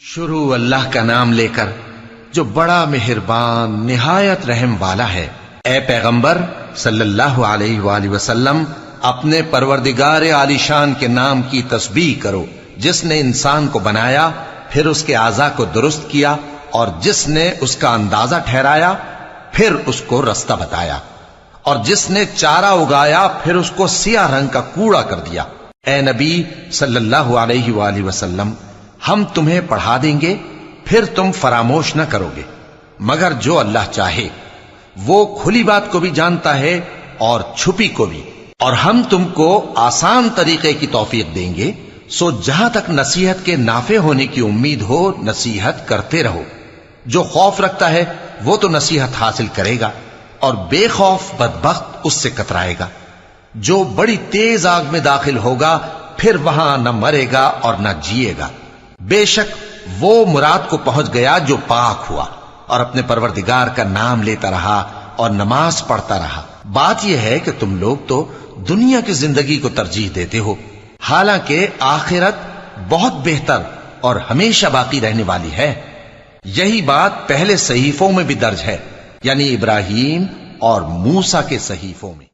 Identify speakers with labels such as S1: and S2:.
S1: شروع اللہ کا نام لے کر جو بڑا مہربان نہایت رحم والا ہے۔ اے پیغمبر صلی اللہ علیہ وآلہ وسلم، اپنے پروردگار عالی شان کے نام کی تسبیح کرو، جس نے انسان کو بنایا، پھر اس کے اعضاء کو درست کیا، اور جس نے اس کا اندازہ ٹھہرایا، پھر اس کو رستہ بتایا، اور جس نے چارہ اگایا، پھر اس کو سیاہ رنگ کا کوڑا کر دیا۔ اے نبی صلی اللہ علیہ وآلہ وسلم، ہم تمہیں پڑھا دیں گے، پھر تم فراموش نہ کرو گے، مگر جو اللہ چاہے۔ وہ کھلی بات کو بھی جانتا ہے اور چھپی کو بھی، اور ہم تم کو آسان طریقے کی توفیق دیں گے، سو جہاں تک نصیحت کے نافع ہونے کی امید ہو، نصیحت کرتے رہو۔ جو خوف رکھتا ہے وہ تو نصیحت حاصل کرے گا، اور بے خوف بدبخت اس سے کترائے گا۔ جو بڑی تیز آگ میں داخل ہوگا، پھر وہاں نہ مرے گا اور نہ جیے گا۔ بے شک وہ مراد کو پہنچ گیا جو پاک ہوا، اور اپنے پروردگار کا نام لیتا رہا اور نماز پڑھتا رہا۔ بات یہ ہے کہ تم لوگ تو دنیا کی زندگی کو ترجیح دیتے ہو، حالانکہ آخرت بہت بہتر اور ہمیشہ باقی رہنے والی ہے۔ یہی بات پہلے صحیفوں میں بھی درج ہے، یعنی ابراہیم اور موسیٰ کے صحیفوں میں۔